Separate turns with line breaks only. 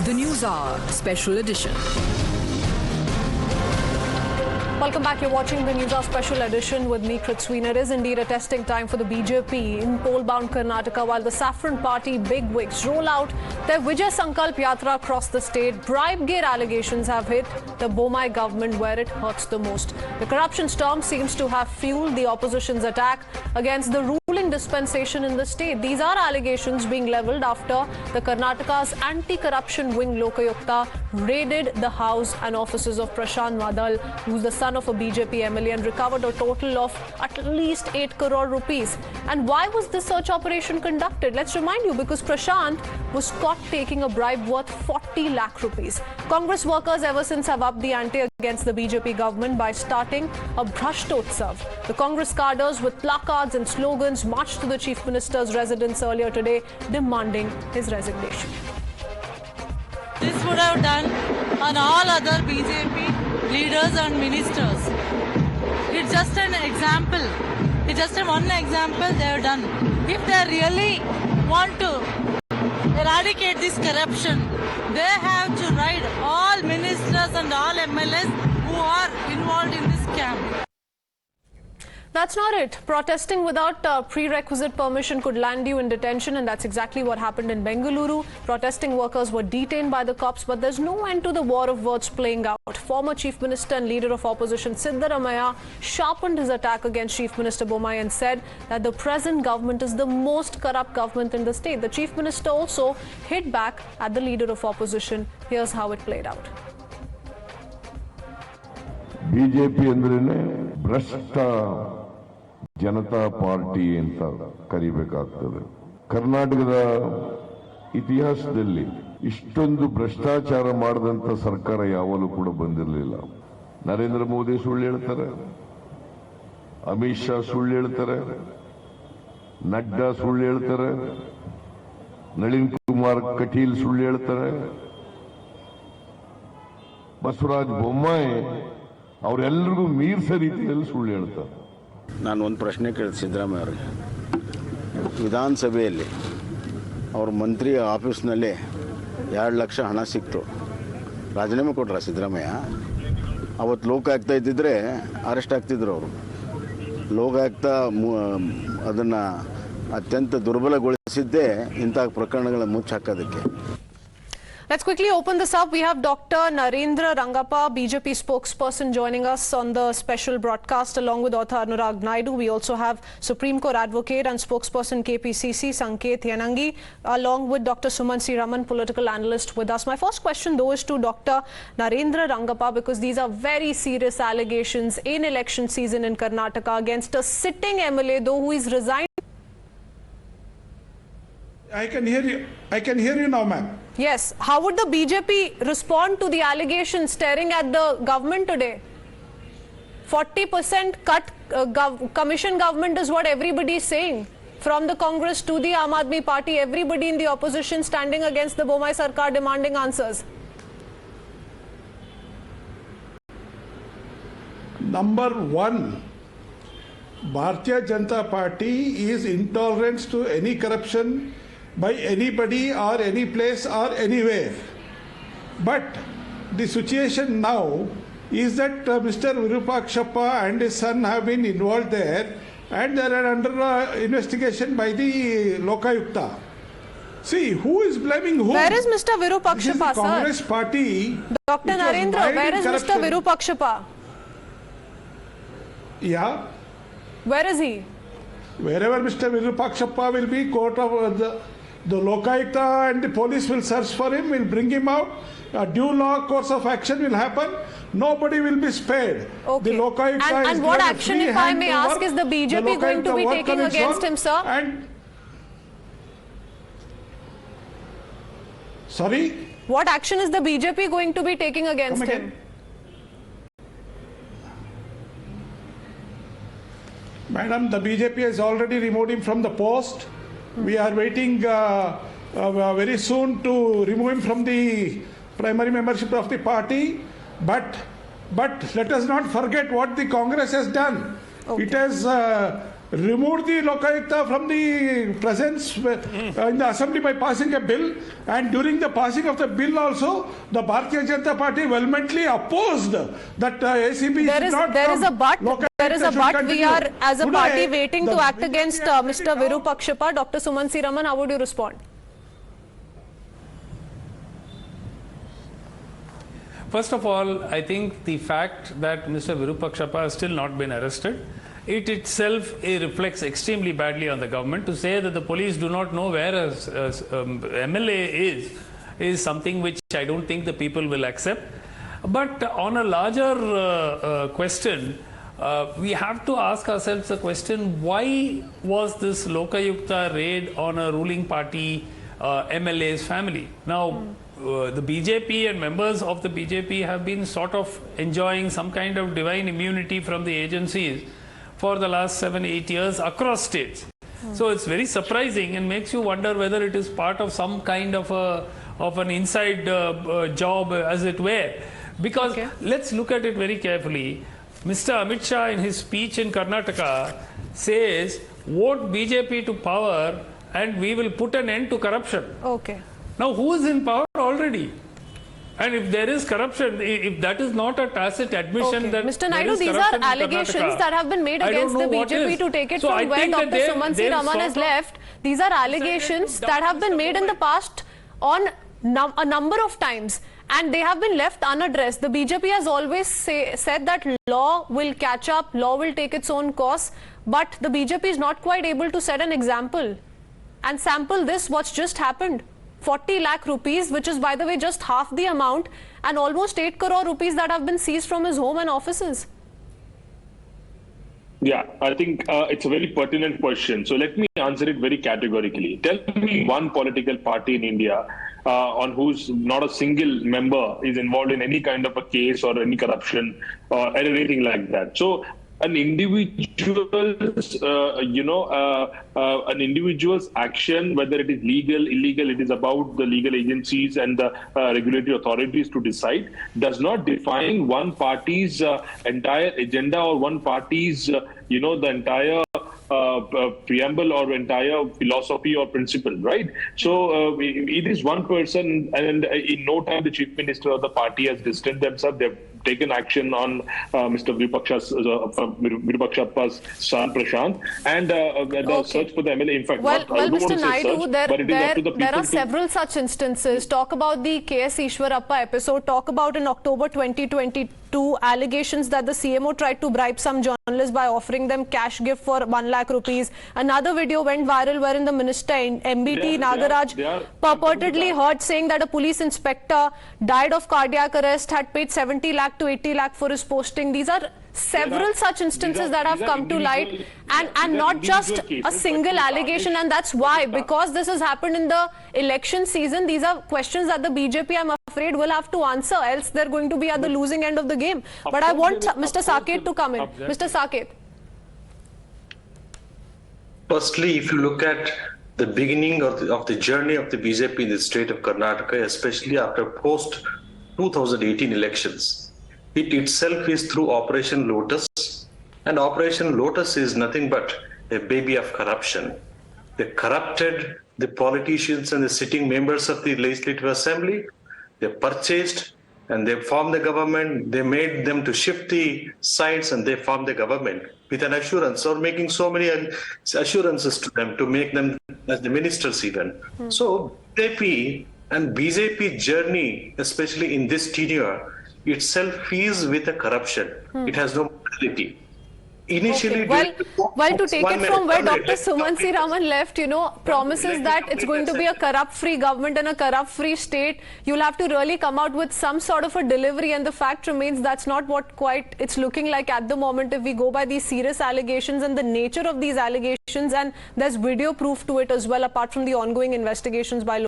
The Newshour Special Edition.
Welcome back. You're watching the Newshour Special Edition with me, Kritsween. It is indeed a testing time for the BJP in poll-bound Karnataka while the Saffron Party bigwigs roll out their Vijay Sankalp Yatra across the state. Bribe-gate allegations have hit the Bommai government where it hurts the most. The corruption storm seems to have fueled the opposition's attack against the ruling dispensation in the state. These are allegations being levelled after the Karnataka's anti-corruption wing Lokayukta raided the house and offices of Prashant Madal, who's the son of a BJP MLA, and recovered a total of at least 8 crore rupees. And why was this search operation conducted? Let's remind you, because Prashant was caught taking a bribe worth 40 lakh rupees. Congress workers ever since have upped the ante against the BJP government by starting a Brashtotsava. The Congress cadres with placards and slogans marched to the Chief Minister's residence earlier today demanding his resignation.
This would have done on all other BJP leaders and ministers. It's just an example. It's just one example they have done. If they really want to eradicate this corruption, they have to ride all ministers and all MLAs who are involved in this scam.
That's not it. Protesting without prerequisite permission could land you in detention, and that's exactly what happened in Bengaluru. Protesting workers were detained by the cops, but there's no end to the war of words playing out. Former Chief Minister and Leader of Opposition Siddaramaiah sharpened his attack against Chief Minister Bommai and said that the present government is the most corrupt government in the state. The Chief Minister also hit back at the Leader of Opposition. Here's how it played out.
BJP ಅಂದ್ರೇನೆ ಭ್ರಷ್ಟ Janata party ಅಂತ ಕರಿಬೇಕಾಗ್ತದೆ. ಕರ್ನಾಟಕದ ಇತಿಹಾಸದಲ್ಲಿ ಇಷ್ಟೊಂದು ಭ್ರಷ್ಟಾಚಾರ ಮಾಡಿದಂತ ಸರ್ಕಾರ ಯಾವಾಗಲೂ ಕೂಡ ಬಂದಿರಲಿಲ್ಲ. ನರೇಂದ್ರ ಮೋದಿ ಸುಳ್ಳು ಹೇಳ್ತಾರೆ, ಅಮಿತ್ ಶಾ ಸುಳ್ಳು ಹೇಳ್ತಾರೆ, ನಡ್ಡಾ ಸುಳ್ಳು ಹೇಳ್ತಾರೆ, ನಳಿನ್ ಕುಮಾರ್ ಕಟೀಲ್ ಸುಳ್ಳು ಹೇಳ್ತಾರೆ, ಬಸವರಾಜ ಬೊಮ್ಮಾಯಿ ಅವರೆಲ್ಲರಿಗೂ ಮೀರಿಸ ರೀತಿಯಲ್ಲಿ ಸುಳ್ಳು ಹೇಳ್ತಾರೆ.
ನಾನು ಒಂದು ಪ್ರಶ್ನೆ ಕೇಳಿದೆ ಸಿದ್ದರಾಮಯ್ಯ ಅವರಿಗೆ. ವಿಧಾನಸಭೆಯಲ್ಲಿ ಅವ್ರ ಮಂತ್ರಿ ಆಫೀಸ್ನಲ್ಲಿ 2 ಲಕ್ಷ ಹಣ ಸಿಕ್ತು, ರಾಜೀನಾಮೆ ಕೊಟ್ರ ಸಿದ್ದರಾಮಯ್ಯ? ಅವತ್ತು ಲೋಕಾಯುಕ್ತ ಇದ್ದಿದ್ರೆ ಅರೆಸ್ಟ್ ಆಗ್ತಿದ್ರು ಅವರು. ಲೋಕಾಯುಕ್ತ ಅದನ್ನು ಅತ್ಯಂತ ದುರ್ಬಲಗೊಳಿಸಿದ್ದೇ ಇಂಥ ಪ್ರಕರಣಗಳ ಮುಚ್ಚಾಕೋದಕ್ಕೆ.
Let's quickly open this up. We have Dr. Narendra, Rangappa, BJP spokesperson, joining us on the special broadcast along with author Anurag Naidu. We also have Supreme Court advocate and spokesperson KPCC Sanket Yanangi, along with Dr. Suman C. Raman, political analyst, with us. My first question though is to Dr. Narendra Rangappa, because these are very serious allegations in election season in Karnataka against a sitting MLA though who is resigned.
I can hear you now, ma'am.
Yes. How would the BJP respond to the allegations staring at the government today? 40% cut commission government is what everybody is saying. From the Congress to the Aam Aadmi Party, everybody in the opposition standing against the Bommai Sarkar demanding answers.
Number one, Bharatiya Janata Party is intolerant to any corruption by anybody or any place or anywhere. But the situation now is that Mr. Virupakshappa and his son have been involved there, and they are under investigation by the Lokayukta. See, who is blaming whom?
Where is Mr. Virupakshappa, sir?
Congress Party.
Dr. Narendra, where is Mr. Virupakshappa?
Yeah.
Where is he?
Wherever Mr. Virupakshappa will be, court of the Lokayukta and the police will search for him, will bring him out. A due law course of action will happen. Nobody will be spared.
Okay.
The Lokayukta
and what action, if I may ask, is the BJP going to be taking against him, sir?
Sorry?
What action is the BJP going to be taking against him?
Madam, the BJP has already removed him from the post. We are waiting very soon to remove him from the primary membership of the party. But let us not forget what the Congress has done. Okay. It has removed the Lokayukta from the presence in the assembly by passing a bill, and during the passing of the bill also, the Bharatiya Janata Party vehemently opposed that ACB
There is a but. There is a but.
Continue.
We are, as a
Today,
party, waiting to
the
act against Mr. Virupakshapa. Dr. Suman C. Raman, how would you respond?
First of all, I think the fact that Mr. Virupakshapa has still not been arrested, it itself reflects extremely badly on the government. To say that the police do not know where a MLA is something which I don't think the people will accept. But on a larger question, we have to ask ourselves the question, why was this Lokayukta raid on a ruling party MLA's family? Now, the BJP and members of the BJP have been sort of enjoying some kind of divine immunity from the agencies for the last 7-8 years across states. So it's very surprising and makes you wonder whether it is part of some kind of an inside job, as it were. Because let's look at it very carefully. Mr. Amit Shah in his speech in Karnataka says, vote BJP to power and we will put an end to corruption.
Okay.
Now, who is in power already? And if there is corruption, if that is not a tacit admission that
Mr. Naidu, these are allegations that have been made against the BJP, to take it from where Dr. Suman C. Raman has left. These are allegations that have been made in the past on a number of times, and they have been left unaddressed. The BJP has always said that law will catch up, law will take its own course, but the BJP is not quite able to set an example and sample this, what's just happened. 40 lakh rupees, which is, by the way, just half the amount, and almost 8 crore rupees that have been seized from his home and offices.
Yeah, I think it's a very pertinent question. So let me answer it very categorically. Tell me one political party in India on whose not a single member is involved in any kind of a case or any corruption or anything like that. So an individual's, an individual's action, whether it is legal, illegal, it is about the legal agencies and the regulatory authorities to decide, does not define one party's entire agenda or one party's, the entire preamble or entire philosophy or principle, right? So it is one person, and in no time the chief minister of the party has distanced themselves. They've taken action on Mr. Virupakshappa's son Prashant, and the search for the MLA. In fact,
Mr. Naidu, there are several such instances. Talk about the KS Ishwarappa episode. Talk about in October 2022 allegations that the CMO tried to bribe some journalists by offering them cash gift for 1 lakh rupees. Another video went viral wherein the minister MBT Nagaraj purportedly heard saying that a police inspector died of cardiac arrest, had paid 70 lakh to 80 lakh for his posting. These are several such instances that have come to light, and not just a single allegation, and that's why, because this has happened in the election season, these are questions that the BJP, I'm afraid, will have to answer, else they're going to be at the losing end of the game. But I want Mr. Saket to come in. Mr. Saket.
Firstly, if you look at the beginning of the journey of the BJP in the state of Karnataka, especially after post-2018 elections, it itself is through Operation Lotus, and Operation Lotus is nothing but a baby of corruption. They corrupted the politicians and the sitting members of the Legislative Assembly. They purchased and they formed the government. They made them to shift the sides and they formed the government with an assurance, or making so many assurances to them to make them as the ministers even. So BJP and BJP journey, especially in this tenure, itself is with a corruption. It has no morality. Initially,
well, to take it from where Dr. Suman C. Raman left, promises that it's going to be a corrupt-free government and a corrupt-free state, you'll have to really come out with some sort of a delivery, and the fact remains that's not what quite it's looking like at the moment if we go by these serious allegations and the nature of these allegations, and there's video proof to it as well, apart from the ongoing investigations by